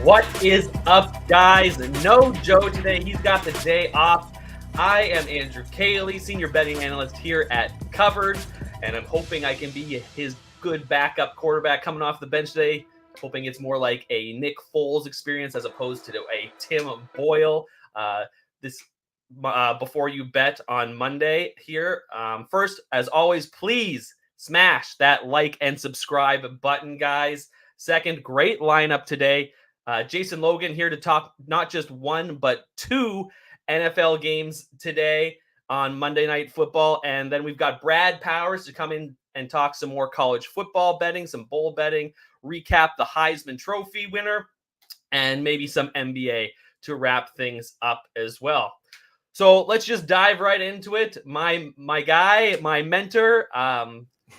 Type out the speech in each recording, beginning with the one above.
What is up, guys? No Joe today. He's got the day off. I am Andrew Cayley, senior betting analyst here at Covered, and I'm hoping I can be his good backup quarterback coming off the bench today. Hoping it's more like a Nick Foles experience as opposed to a Tim Boyle. Before you bet on Monday here. First, as always, please smash that like and subscribe button, guys. Second, great lineup today. Jason Logan here to talk not just one, but two NFL games today on Monday Night Football. And then we've got Brad Powers to come in and talk some more college football betting, some bowl betting, recap the Heisman Trophy winner, and maybe some NBA to wrap things up as well. So let's just dive right into it. My guy, my mentor,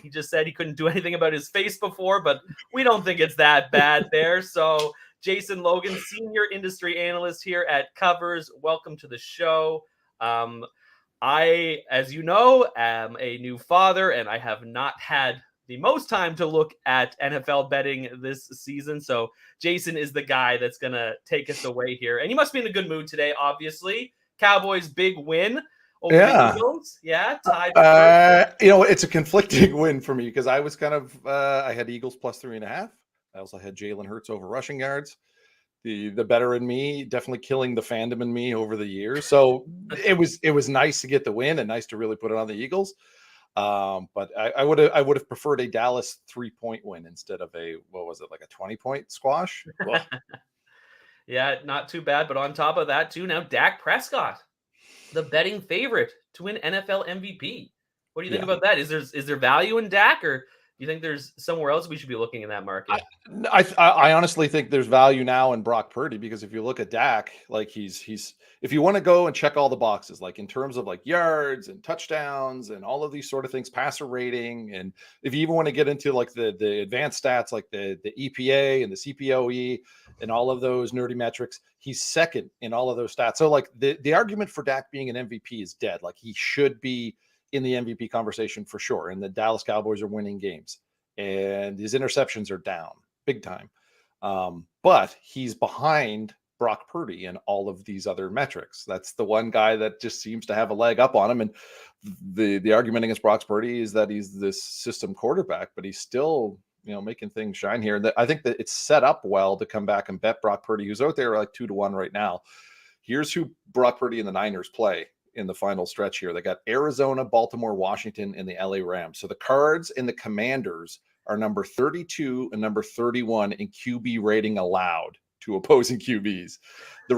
he just said he couldn't do anything about his face before, but we don't think it's that bad there. So Jason Logan, senior industry analyst here at Covers. Welcome to the show. I, as you know, am a new father, and I have not had the most time to look at NFL betting this season. So Jason is the guy that's going to take us away here. And he must be in a good mood today, obviously. Cowboys' big win over the Eagles. Yeah, tied. It's a conflicting win for me because I was I had Eagles plus 3.5. I also had Jalen Hurts over rushing yards. The better in me, definitely killing the fandom in me over the years. So it was nice to get the win and nice to really put it on the Eagles. But I would have preferred a Dallas 3-point win instead of a 20-point squash. Well, yeah, not too bad. But on top of that, too, now Dak Prescott, the betting favorite to win NFL MVP. What do you think about that? Is there value in Dak, or do you think there's somewhere else we should be looking in that market? I honestly think there's value now in Brock Purdy because if you look at Dak, like he's if you want to go and check all the boxes, like in terms of like yards and touchdowns and all of these sort of things, passer rating, and if you even want to get into like the advanced stats like the EPA and the CPOE and all of those nerdy metrics, he's second in all of those stats. So like the argument for Dak being an MVP is dead. Like he should be in the MVP conversation for sure. And the Dallas Cowboys are winning games and his interceptions are down big time. But he's behind Brock Purdy and all of these other metrics. That's the one guy that just seems to have a leg up on him. And the argument against Brock Purdy is that he's this system quarterback, but he's still, making things shine here. And I think that it's set up well to come back and bet Brock Purdy, who's out there like 2-1 right now. Here's who Brock Purdy and the Niners play in the final stretch here. They got Arizona, Baltimore, Washington, and the LA Rams. So the Cards and the Commanders are number 32 and number 31 in QB rating allowed to opposing QBs. The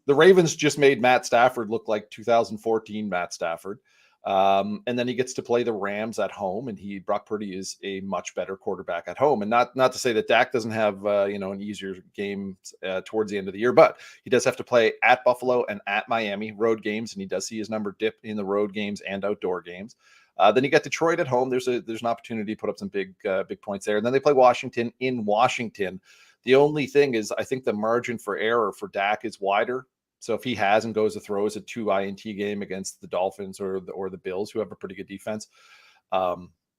Ravens just made Matt Stafford look like 2014 Matt Stafford. And then he gets to play the Rams at home, and Brock Purdy is a much better quarterback at home. And not to say that Dak doesn't have an easier game towards the end of the year, but he does have to play at Buffalo and at Miami, road games, and he does see his number dip in the road games and outdoor games. Then you got Detroit at home. There's an opportunity to put up some big points there. And then they play Washington in Washington. The only thing is I think the margin for error for Dak is wider. So if he has and goes to throws a 2 INT game against the Dolphins or the Bills, who have a pretty good defense,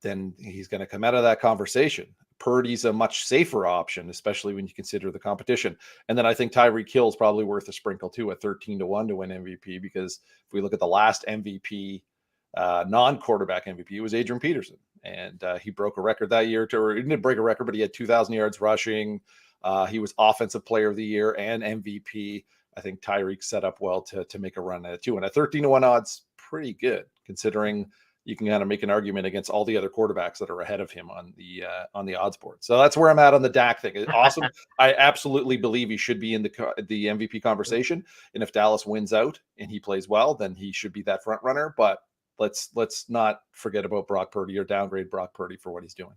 then he's going to come out of that conversation. Purdy's a much safer option, especially when you consider the competition. And then I think Tyreek Hill is probably worth a sprinkle too at 13-1 to win MVP, because if we look at the last MVP, non-quarterback MVP, it was Adrian Peterson, and he broke a record that year. Or he didn't break a record, but he had 2,000 yards rushing. He was Offensive Player of the Year and MVP. I think Tyreek set up well to make a run at it too. And at 13-1 odds, pretty good considering you can kind of make an argument against all the other quarterbacks that are ahead of him on the odds board. So that's where I'm at on the Dak thing. It's awesome. I absolutely believe he should be in the MVP conversation. And if Dallas wins out and he plays well, then he should be that front runner. But let's not forget about Brock Purdy or downgrade Brock Purdy for what he's doing.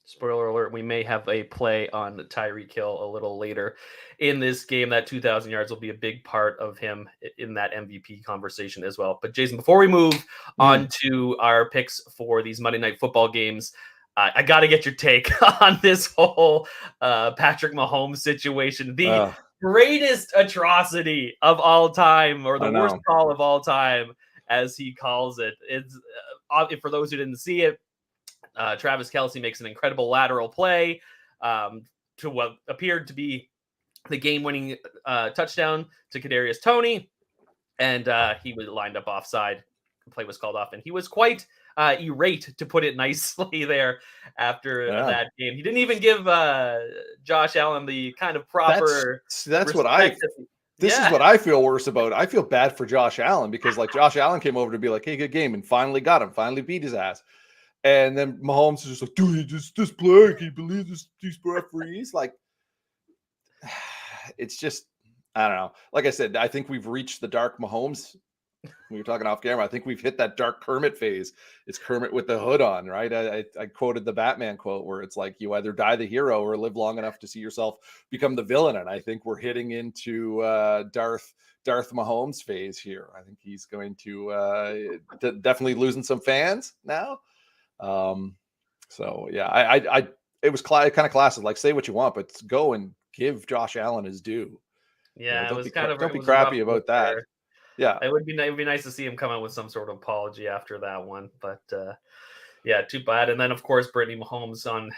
Spoiler alert, we may have a play on Tyreek Hill a little later in this game. That 2,000 yards will be a big part of him in that MVP conversation as well. But Jason, before we move on to our picks for these Monday Night Football games, I got to get your take on this whole Patrick Mahomes situation. The greatest atrocity of all time, or the worst call of all time, as he calls it. It's for those who didn't see it, Travis Kelce makes an incredible lateral play to what appeared to be the game-winning touchdown to Kadarius Toney, and he was lined up offside. The play was called off, and he was quite irate, to put it nicely, there after that game. He didn't even give Josh Allen the kind of proper that's what I this is what I feel worse about. I feel bad for Josh Allen because like Josh Allen came over to be like, hey, good game, and finally got him, finally beat his ass. And then Mahomes is just like, dude, this play, can you believe these referees? Like, it's just, I don't know. Like I said, I think we've reached the dark Mahomes. We were talking off camera. I think we've hit that dark Kermit phase. It's Kermit with the hood on, right? I quoted the Batman quote where it's like, you either die the hero or live long enough to see yourself become the villain. And I think we're hitting into Darth Mahomes phase here. I think he's going to definitely losing some fans now. So yeah, I it was kind of classic. Like, say what you want, but go and give Josh Allen his due. Yeah, don't be crappy about that. There. Yeah, it would be nice to see him come out with some sort of apology after that one, but yeah, too bad. And then of course Brittany Mahomes on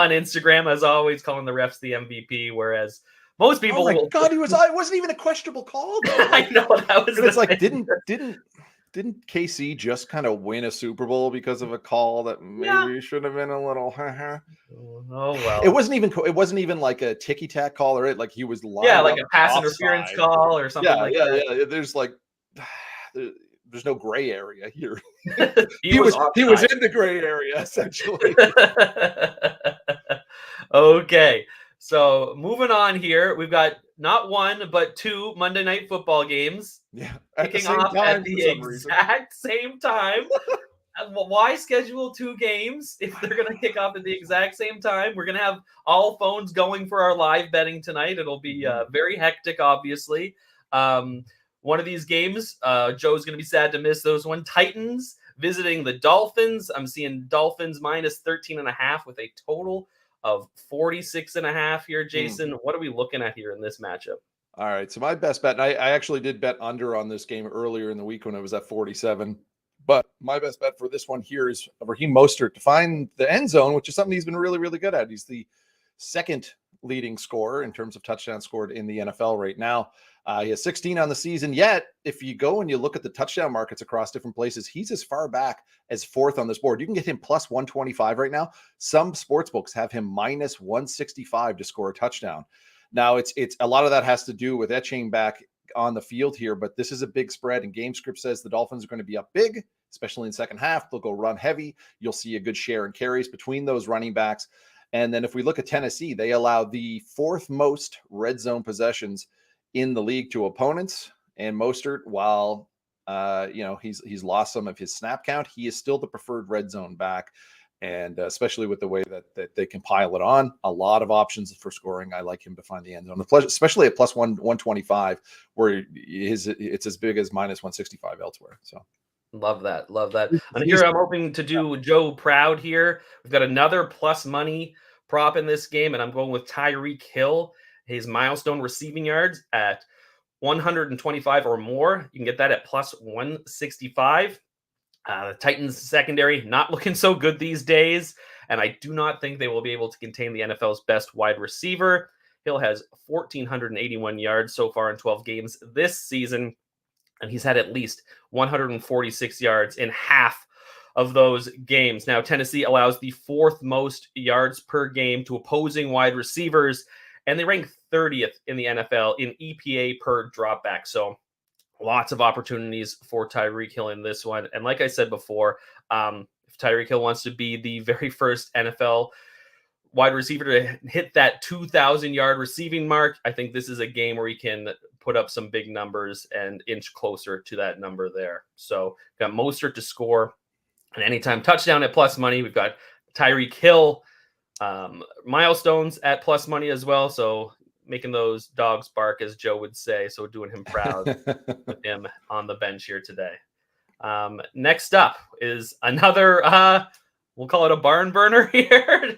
Instagram, as always, calling the refs the MVP, whereas most people. Oh my God, it wasn't even a questionable call though. Like, I know that was. It's like didn't KC just kind of win a Super Bowl because of a call that maybe should have been a little? Oh well. It wasn't even like a ticky tack call or it like he was like a pass interference call or something like that. Yeah. There's like there's no gray area here. he was in the gray area essentially. Okay. So moving on here, we've got not one, but two Monday Night Football games. Yeah. Kicking off at the exact same time. Why schedule two games if they're going to kick off at the exact same time? We're going to have all phones going for our live betting tonight. It'll be very hectic, obviously. One of these games, Joe's going to be sad to miss those one. Titans visiting the Dolphins. I'm seeing Dolphins minus 13.5 with a total of 46.5 here. Jason, what are we looking at here in this matchup? All right. So my best bet, and I actually did bet under on this game earlier in the week when it was at 47. But my best bet for this one here is Raheem Mostert to find the end zone, which is something he's been really, really good at. He's the second leading scorer in terms of touchdowns scored in the NFL right now. He has 16 on the season. Yet, if you go and you look at the touchdown markets across different places, he's as far back as fourth on this board. You can get him plus 125 right now. Some sports books have him minus 165 to score a touchdown. Now, it's a lot of that has to do with Etching back on the field here, but this is a big spread, and Game Script says the Dolphins are going to be up big, especially in the second half. They'll go run heavy. You'll see a good share in carries between those running backs. And then if we look at Tennessee, they allow the fourth most red zone possessions in the league to opponents. And Mostert, while he's lost some of his snap count, he is still the preferred red zone back. And especially with the way that they can pile it on, a lot of options for scoring. I like him to find the end zone, especially at plus 125, where it's as big as minus 165 elsewhere. So love that. And here I'm hoping to do Joe proud here. We've got another plus money prop in this game, and I'm going with Tyreek Hill, his milestone receiving yards at 125 or more. You can get that at plus 165. The Titans secondary not looking so good these days, and I do not think they will be able to contain the NFL's best wide receiver. Hill has 1,481 yards so far in 12 games this season, and he's had at least 146 yards in half of those games. Now, Tennessee allows the fourth most yards per game to opposing wide receivers, and they rank 30th in the NFL in EPA per dropback. So lots of opportunities for Tyreek Hill in this one. And like I said before, if Tyreek Hill wants to be the very first NFL wide receiver to hit that 2,000-yard receiving mark, I think this is a game where he can put up some big numbers and inch closer to that number there. So got Mostert to score an anytime touchdown at plus money. We've got Tyreek Hill milestones at plus money as well. So making those dogs bark, as Joe would say. So doing him proud with him on the bench here today. Next up is another, we'll call it a barn burner here.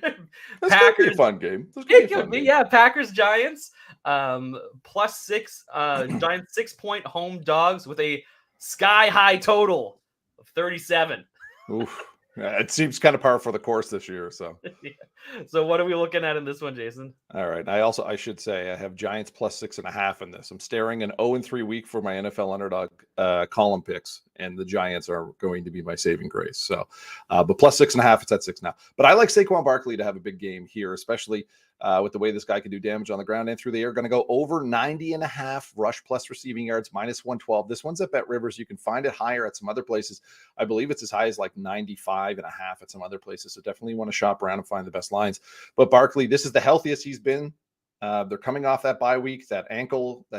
That's Packers, could be a fun game. It could be, yeah. Packers Giants plus 6. Giants 6-point home dogs with a sky high total of 37. Oof. It seems kind of par for the course this year. So, Yeah. So what are we looking at in this one, Jason? all right. I should say I have Giants plus 6.5 in this. I'm staring an 0-3 week for my NFL underdog column picks, and the Giants are going to be my saving grace. So, but plus 6.5, it's at 6 now. But I like Saquon Barkley to have a big game here, especially with the way this guy can do damage on the ground and through the air. Going to go over 90.5 rush plus receiving yards, minus 112. This one's at Bet Rivers. You can find it higher at some other places. I believe it's as high as like 95.5 at some other places. So definitely want to shop around and find the best lines. But Barkley, this is the healthiest he's been. They're coming off that bye week, that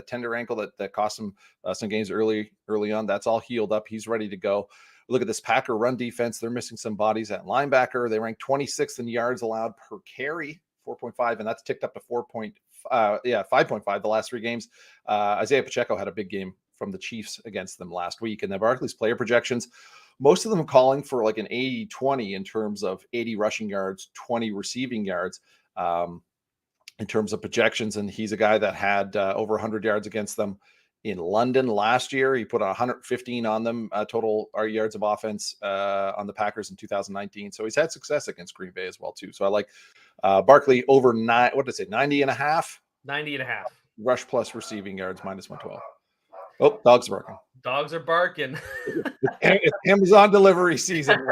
tender ankle that cost him some games early on. That's all healed up. He's ready to go. Look at this Packer run defense. They're missing some bodies at linebacker. They rank 26th in yards allowed per carry, 4.5, and that's ticked up to 5.5 the last 3 games. Isaiah Pacheco had a big game from the Chiefs against them last week. And then Barkley's player projections, most of them calling for like an 80-20 in terms of 80 rushing yards, 20 receiving yards. In terms of projections, and he's a guy that had over 100 yards against them in London last year. He put 115 on them total yards of offense on the Packers in 2019. So he's had success against Green Bay as well too. So I like Barkley over 90.5 rush plus receiving yards, minus 112. Oh, dogs are barking. Dogs are barking. It's Amazon delivery season.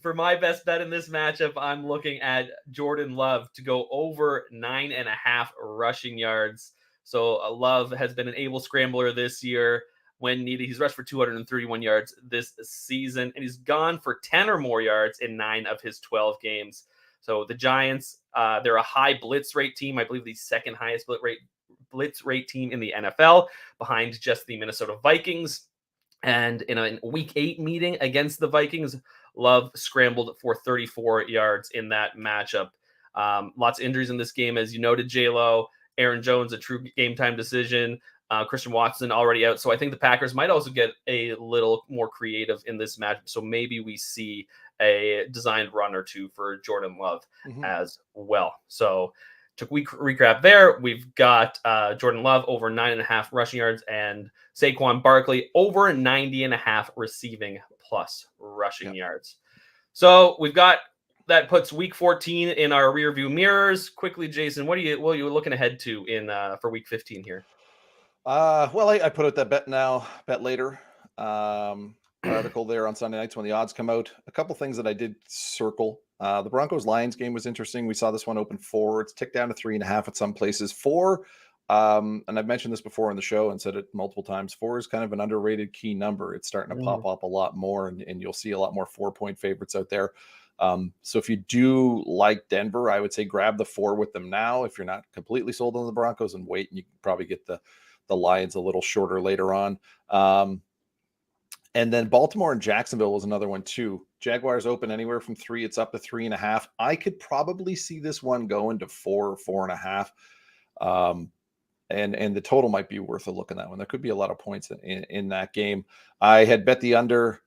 For my best bet in this matchup, I'm looking at Jordan Love to go over 9.5 rushing yards. So Love has been an able scrambler this year when needed. He's rushed for 231 yards this season, and he's gone for 10 or more yards in 9 of his 12 games. So the Giants, they're a high blitz rate team. I believe the second highest blitz rate team in the NFL, behind just the Minnesota Vikings. And in a week 8 meeting against the Vikings, Love scrambled for 34 yards in that matchup. Lots of injuries in this game, as you noted, J-Lo. Aaron Jones, a true game time decision. Christian Watson already out. So I think the Packers might also get a little more creative in this matchup. So maybe we see a designed run or two for Jordan Love as well. So to recap there, we've got Jordan Love over 9.5 rushing yards and Saquon Barkley over 90.5 receiving plus rushing yards. So we've got that puts week 14 in our rear view mirrors. Quickly, Jason, what are you looking ahead to in for week 15 here? Well, I put out that bet now, bet later article there on Sunday nights when the odds come out. A couple things that I did circle. The Broncos-Lions game was interesting. We saw this one open 4. It's ticked down to 3.5 at some places. 4, and I've mentioned this before on the show and said it multiple times, 4 is kind of an underrated key number. It's starting to pop up a lot more, and you'll see a lot more 4-point favorites out there. So if you do like Denver, I would say grab the 4 with them now. If you're not completely sold on the Broncos, and wait, and you can probably get the Lions a little shorter later on. And then Baltimore and Jacksonville was another one too. Jaguars open anywhere from 3. It's up to 3.5. I could probably see this one going to 4 or 4.5. And the total might be worth a look in that one. There could be a lot of points in that game. I had bet the under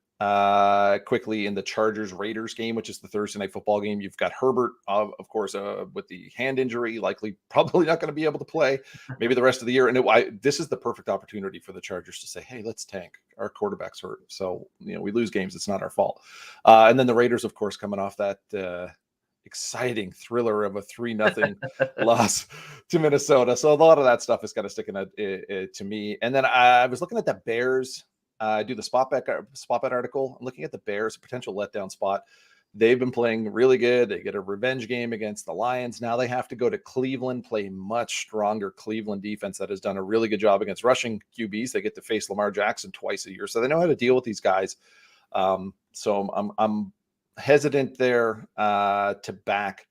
quickly in the Chargers-Raiders game, which is the Thursday night football game. You've got Herbert, of course, with the hand injury, probably not going to be able to play maybe the rest of the year. And this is the perfect opportunity for the Chargers to say, hey, let's tank. Our quarterback's hurt. So, we lose games. It's not our fault. And then the Raiders, of course, coming off that exciting thriller of a 3-0 loss to Minnesota. So a lot of that stuff is kind of sticking to me. And then I was looking at the Bears. I do the spot bet article. I'm looking at the Bears, a potential letdown spot. They've been playing really good. They get a revenge game against the Lions. Now they have to go to Cleveland, play much stronger Cleveland defense that has done a really good job against rushing QBs. They get to face Lamar Jackson twice a year, so they know how to deal with these guys. So I'm hesitant there to back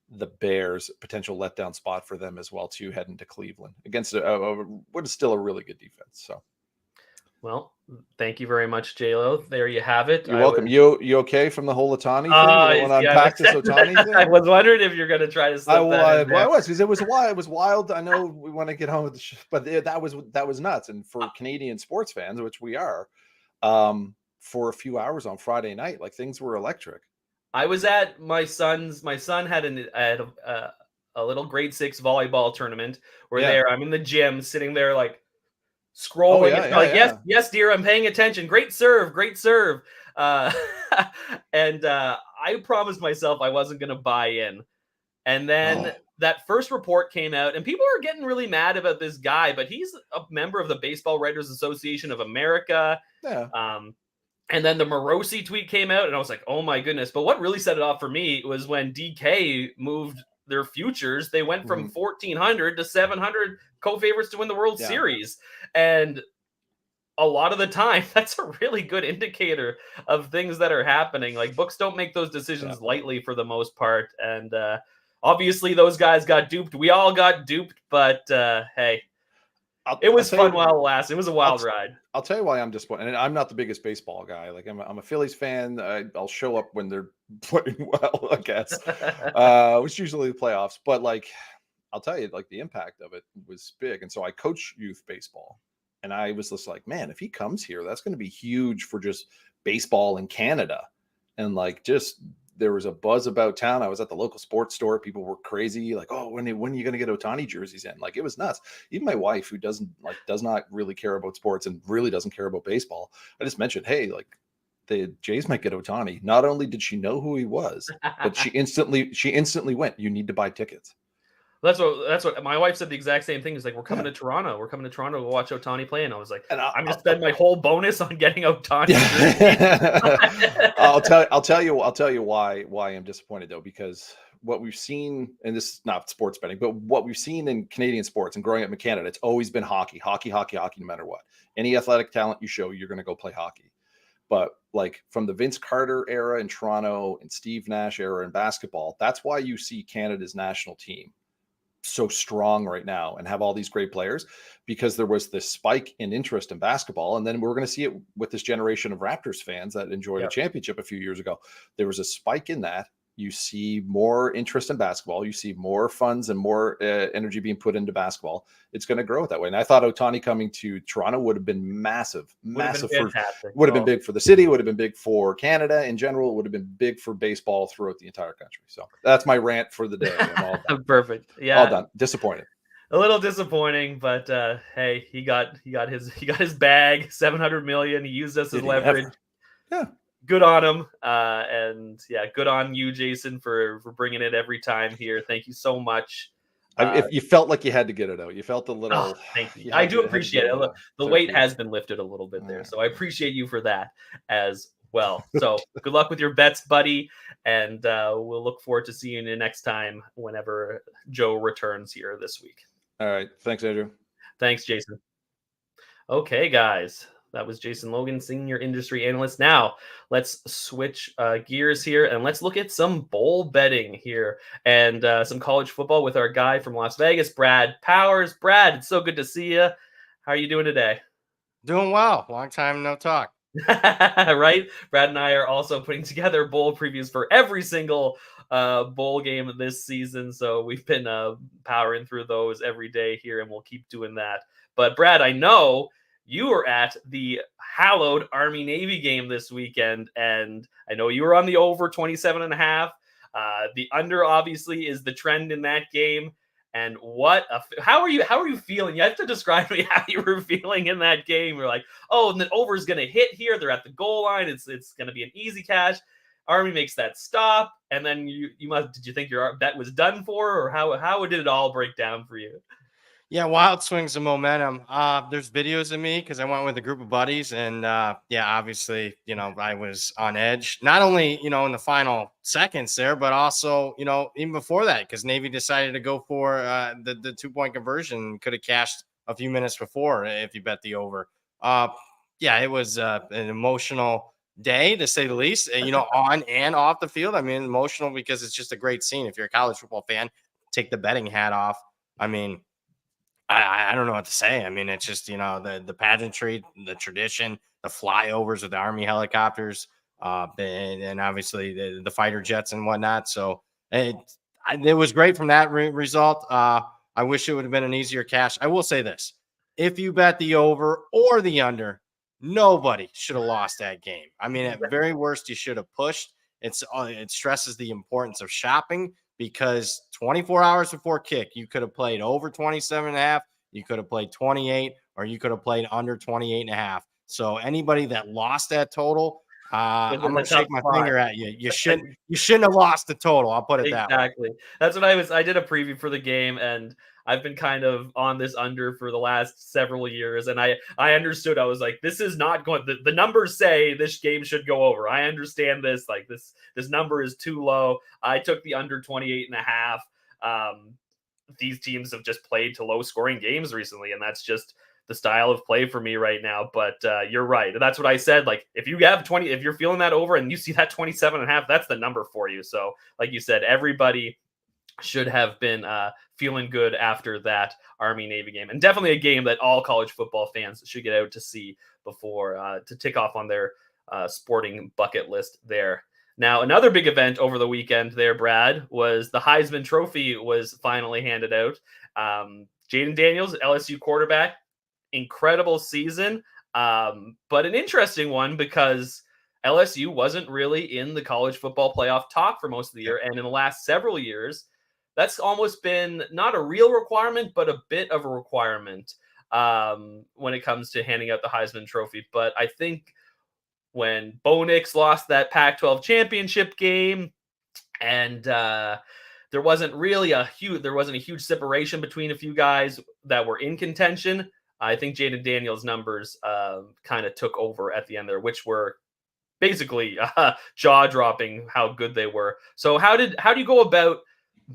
the Bears, potential letdown spot for them as well too, heading to Cleveland against what is still a really good defense. So. Well, thank you very much, J-Lo. There you have it. You're welcome. You okay from the whole Otani thing? You want to unpack this Otani thing? I was wondering if you're going to try to slip that in there. I was, because it was wild. It was wild. I know we want to get on with the show, but that was nuts. And for Canadian sports fans, which we are, for a few hours on Friday night, things were electric. I was at my son had a little grade 6 volleyball tournament. We're there. I'm in the gym sitting there scrolling. yeah, It's yeah, like, yes, yeah. yes, dear, I'm paying attention. Great serve, great serve. Uh, and I promised myself I wasn't going to buy in. And then Oh, that first report came out, and people are getting really mad about this guy, but he's a member of the Baseball Writers Association of America. yeah. Um, and then the Morosi tweet came out, and I was like, oh my goodness. But what really set it off for me was when DK moved their futures. They went from Mhm. 1,400 to 700 co-favorites to win the World Yeah. Series. And a lot of the time, that's a really good indicator of things that are happening. Like, books don't make those Yeah. decisions lightly for the most part. And obviously, those guys got duped. We all got duped, but hey, it I'll was tell fun you, while it lasted. It was a I'll, wild t- ride. I'll tell you why I'm disappointed. And I'm not the biggest baseball guy. Like I'm a Phillies fan. I'll show up when they're playing well, I guess, which usually the playoffs. But like, I'll tell you, like the impact of it was big. And so I coach youth baseball, and I was just like, man, if he comes here, that's going to be huge for just baseball in Canada. And like, just there was a buzz about town. I was at the local sports store. People were crazy, like, oh, when are you going to get Otani jerseys in? Like, it was nuts. Even my wife, who does not really care about sports and really doesn't care about baseball, I just mentioned, hey, like the Jays might get Otani. Not only did she know who he was, but she instantly went, you need to buy tickets. That's what my wife said. The exact same thing. Is like, we're coming Yeah. to Toronto. We're coming to Toronto to watch Otani play. And I was like, And I'm gonna spend my whole bonus on getting Otani jersey. yeah. I'll tell you why I'm disappointed though, because what we've seen, and this is not sports betting, but what we've seen in Canadian sports and growing up in Canada, it's always been hockey, hockey, hockey, hockey, no matter what. Any athletic talent you show, you're going to go play hockey. But like from the Vince Carter era in Toronto and Steve Nash era in basketball, that's why you see Canada's national team so strong right now and have all these great players, because there was this spike in interest in basketball. And then we're going to see it with this generation of Raptors fans that enjoyed a Yeah. championship a few years ago. There was a spike in that. You see more interest in basketball. You see more funds and more energy being put into basketball. It's going to grow that way. And I thought Otani coming to Toronto would have been massive, Would have been massive for, fantastic. would have been Oh, big for the city, would have been big for Canada in general. It would have been big for baseball throughout the entire country. So that's my rant for the day. I'm all done. perfect. All Yeah, done. Disappointed. a little disappointing, but hey, he got his bag, 700 million. He used us as Did he leverage. ever? Yeah. Good on him, and yeah, good on you, Jason, for bringing it every time here. Thank you so much. If you felt like you had to get it out, you felt a Oh, little, thank you. you I had do to appreciate get it. it. The Thank weight you. has been lifted a little bit there, Yeah. so I appreciate you for that as well. So good luck with your bets, buddy, and we'll look forward to seeing you next time whenever Joe returns here this week. All right. Thanks, Andrew. Thanks, Jason. Okay, guys. That was Jason Logan, senior industry analyst. Now, let's switch gears here and let's look at some bowl betting here and some college football with our guy from Las Vegas, Brad Powers. Brad, it's so good to see you. How are you doing today? Doing well. Long time no talk. Right? Brad and I are also putting together bowl previews for every single bowl game this season. So we've been powering through those every day here, and we'll keep doing that. But Brad, I know you were at the hallowed Army Navy game this weekend, and I know you were on the over 27.5. The under obviously is the trend in that game. And how are you feeling? You have to describe to me how you were feeling in that game. You're like, oh, and the over is going to hit here. They're at the goal line. It's going to be an easy catch. Army makes that stop, and then did you think your bet was done for, or how did it all break down for you? Yeah, wild swings of momentum. There's videos of me because I went with a group of buddies, and yeah, obviously, I was on edge. Not only in the final seconds there, but also even before that, because Navy decided to go for the 2-point conversion. Could have cashed a few minutes before if you bet the over. Yeah, it was an emotional day to say the least. On and off the field. I mean, emotional because it's just a great scene. If you're a college football fan, take the betting hat off. I mean, I don't know what to say. I mean, it's just the pageantry, the tradition, the flyovers with the Army helicopters, and obviously the fighter jets and whatnot. So it was great from that result. I wish it would have been an easier cash. I will say this: if you bet the over or the under, nobody should have lost that game. I mean, at very worst, you should have pushed. It stresses the importance of shopping, because 24 hours before kick, you could have played over 27.5. You could have played 28 or you could have played under 28.5. So anybody that lost that total, I'm in going the to shake tough my spot. finger at you. You shouldn't have lost the total. I'll put it that way. Exactly. That's what I did a preview for the game, and I've been kind of on this under for the last several years, and I understood. I was like, this is not going, the numbers say this game should go over. I understand this. Like this number is too low. I took the under 28.5. These teams have just played to low scoring games recently, and that's just the style of play for me right now. But you're right. That's what I said. Like if you have 20, if you're feeling that over and you see that 27.5, that's the number for you. So like you said, everybody should have been feeling good after that Army Navy game, and definitely a game that all college football fans should get out to see before to tick off on their sporting bucket list there. Now, another big event over the weekend there, Brad, was the Heisman Trophy was finally handed out. Jaden Daniels, LSU quarterback, incredible season, but an interesting one because LSU wasn't really in the college football playoff talk for most of the year. And in the last several years, that's almost been not a real requirement, but a bit of a requirement when it comes to handing out the Heisman Trophy. But I think when Bo Nix lost that Pac-12 championship game, and there wasn't a huge separation between a few guys that were in contention, I think Jaden Daniels' numbers kind of took over at the end there, which were basically jaw-dropping how good they were. So how do you go about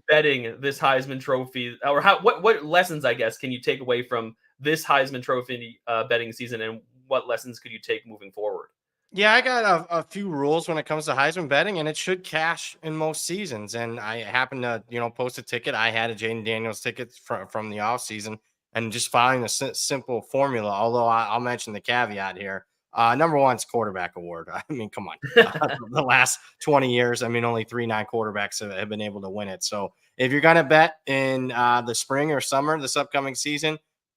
betting this Heisman Trophy, or what lessons, I guess, can you take away from this Heisman Trophy betting season, and what lessons could you take moving forward? Yeah, I got a few rules when it comes to Heisman betting, and it should cash in most seasons. And I happened to, post a ticket. I had a Jaden Daniels ticket from the off season, and just following a simple formula. Although I'll mention the caveat here. Number one's quarterback award. I mean, come on. The last 20 years, I mean, only 3 non-quarterbacks have been able to win it. So if you're gonna bet in the spring or summer this upcoming season,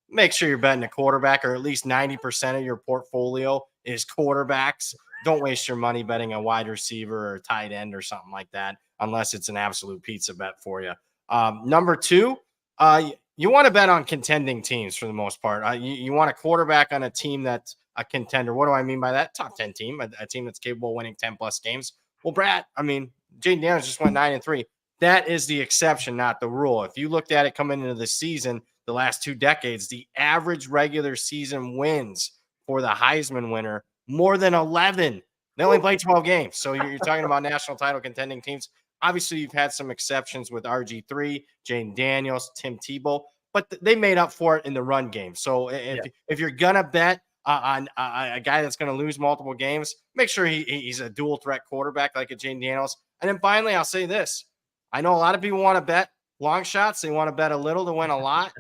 make sure you're betting a quarterback, or at least 90% of your portfolio is quarterbacks. Don't waste your money betting a wide receiver or tight end or something like that, unless it's an absolute pizza bet for you. Number two, you want to bet on contending teams for the most part. You want a quarterback on a team that's a contender. What do I mean by that? Top 10 team, a team that's capable of winning 10 plus games. Well, Brad, I mean, Jaden Daniels just went 9-3. That is the exception, not the rule. If you looked at it coming into the season, the last 2 decades, the average regular season wins for the Heisman winner more than 11. They only played 12 games. So you're talking about national title contending teams. Obviously, you've had some exceptions with RG3, Jaden Daniels, Tim Tebow, but they made up for it in the run game. So if you're going to bet on a guy that's going to lose multiple games, make sure he's a dual threat quarterback like a Jaden Daniels. And then finally, I'll say this. I know a lot of people want to bet long shots. They want to bet a little to win a lot.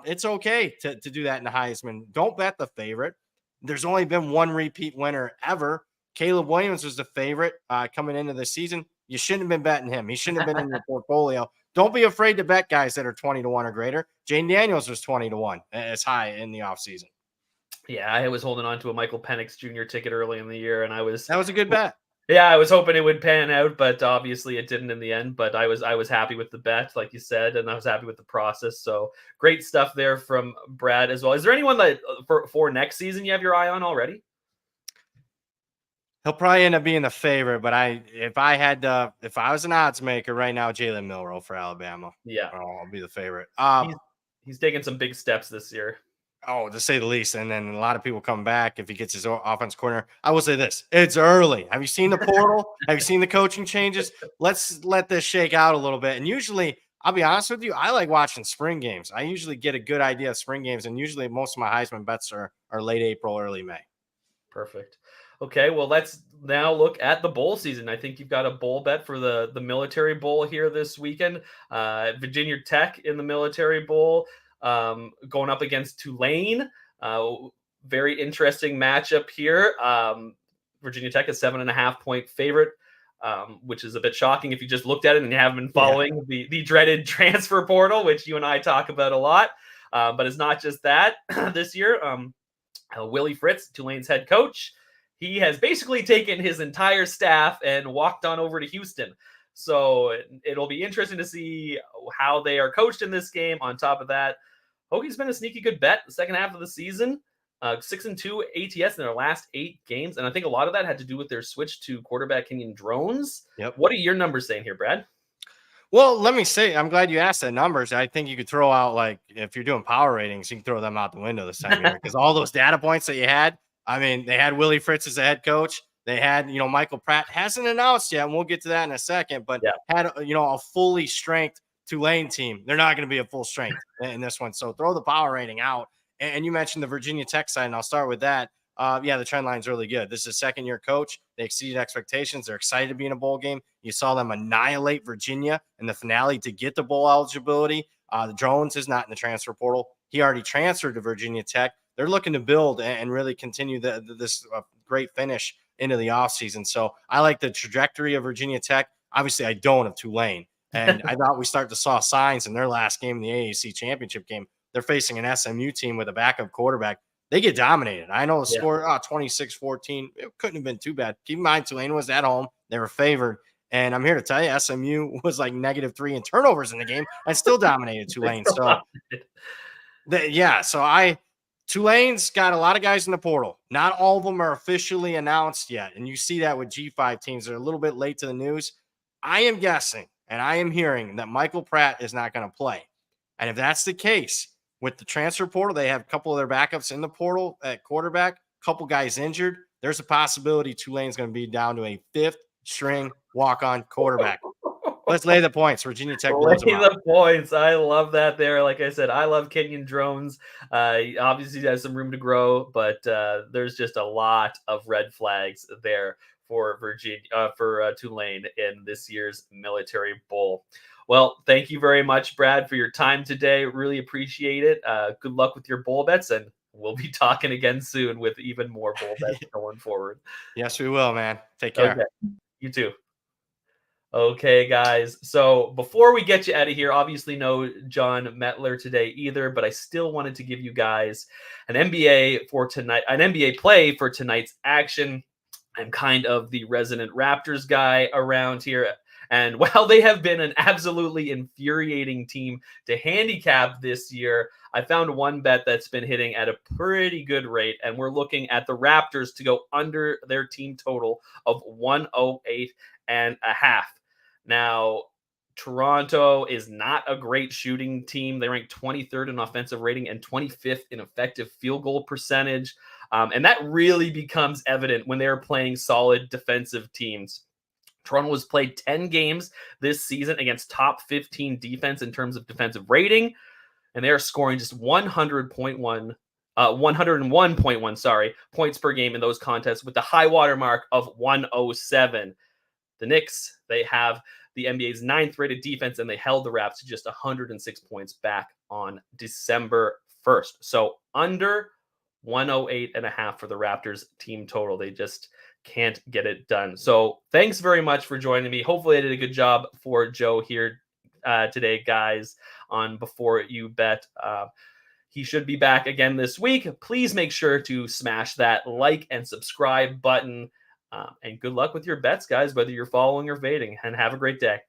It's okay to do that in the Heisman. Don't bet the favorite. There's only been one repeat winner ever. Caleb Williams was the favorite coming into the season. You shouldn't have been betting him. He shouldn't have been in your portfolio. Don't be afraid to bet guys that are 20-1 or greater. Jaden Daniels was 20-1. It's high in the offseason. Yeah, I was holding on to a Michael Penix Jr. ticket early in the year, and that was a good bet. Yeah, I was hoping it would pan out, but obviously it didn't in the end. But I was happy with the bet, like you said, and I was happy with the process. So great stuff there from Brad as well. Is there anyone that for next season you have your eye on already? He'll probably end up being the favorite, but if I was an odds maker right now, Jalen Milroe for Alabama. Yeah, I'll be the favorite. He's taken some big steps this year. Oh, to say the least. And then a lot of people come back if he gets his offense corner. I will say this. It's early. Have you seen the portal? Have you seen the coaching changes? Let's let this shake out a little bit. And usually, I'll be honest with you, I like watching spring games. I usually get a good idea of spring games. And usually most of my Heisman bets are late April, early May. Perfect. Okay, well, let's now look at the bowl season. I think you've got a bowl bet for the Military Bowl here this weekend. Virginia Tech in the Military Bowl. Going up against Tulane. Very interesting matchup here. Virginia Tech is 7.5-point favorite, which is a bit shocking if you just looked at it and you haven't been following the dreaded transfer portal, which you and I talk about a lot. But it's not just that this year. Willie Fritz, Tulane's head coach, he has basically taken his entire staff and walked on over to Houston. So it'll be interesting to see how they are coached in this game. On top of that, Hoagie's been a sneaky good bet the second half of the season. 6-2 ATS in their last 8 games. And I think a lot of that had to do with their switch to quarterback Kenyon Drones. Yep. What are your numbers saying here, Brad? Well, let me say, I'm glad you asked that numbers. I think you could throw out, like, if you're doing power ratings, you can throw them out the window this time of year, because all those data points that you had, I mean, they had Willie Fritz as the head coach. They had, Michael Pratt hasn't announced yet, and we'll get to that in a second, but had, a fully strength Tulane team. They're not going to be a full strength in this one. So throw the power rating out. And you mentioned the Virginia Tech side, and I'll start with that. The trend line's really good. This is a second-year coach. They exceeded expectations. They're excited to be in a bowl game. You saw them annihilate Virginia in the finale to get the bowl eligibility. The Jones is not in the transfer portal. He already transferred to Virginia Tech. They're looking to build and really continue this great finish into the offseason. So I like the trajectory of Virginia Tech. Obviously, I don't of Tulane. And I thought we start to saw signs in their last game in the AAC championship game. They're facing an SMU team with a backup quarterback. They get dominated. I know the score, 26-14. It couldn't have been too bad. Keep in mind, Tulane was at home. They were favored. And I'm here to tell you, SMU was like -3 in turnovers in the game and still dominated Tulane. So, Tulane's got a lot of guys in the portal. Not all of them are officially announced yet. And you see that with G5 teams. They're a little bit late to the news. I am guessing, and I am hearing that Michael Pratt is not going to play. And if that's the case, with the transfer portal, they have a couple of their backups in the portal at quarterback, a couple guys injured. There's a possibility Tulane's going to be down to a 5th-string walk-on quarterback. Let's lay the points. Virginia Tech blows them the points. I love that there. Like I said, I love Kenyon Drones. Obviously, he has some room to grow, but there's just a lot of red flags there for Tulane in this year's Military Bowl. Well, thank you very much, Brad, for your time today. Really appreciate it. Good luck with your bowl bets, and we'll be talking again soon with even more bowl bets going forward. Yes, we will, man. Take care. Okay. You too. Okay, guys. So before we get you out of here, obviously no John Metler today either, but I still wanted to give you guys an NBA play for tonight's action. I'm kind of the resident Raptors guy around here. And while they have been an absolutely infuriating team to handicap this year, I found one bet that's been hitting at a pretty good rate. And we're looking at the Raptors to go under their team total of 108.5. Now, Toronto is not a great shooting team. They rank 23rd in offensive rating and 25th in effective field goal percentage. And that really becomes evident when they're playing solid defensive teams. Toronto has played 10 games this season against top 15 defense in terms of defensive rating, and they are scoring just 101.1 points per game in those contests with the high water mark of 107. The Knicks, they have the NBA's 9th rated defense, and they held the Raps to just 106 points back on December 1st. So under 108.5 for the Raptors team total. They just can't get it done. So thanks very much for joining me. Hopefully I did a good job for Joe here today, guys, on Before You Bet. He should be back again this week. Please make sure to smash that like and subscribe button. And good luck with your bets, guys, whether you're following or fading. And have a great day.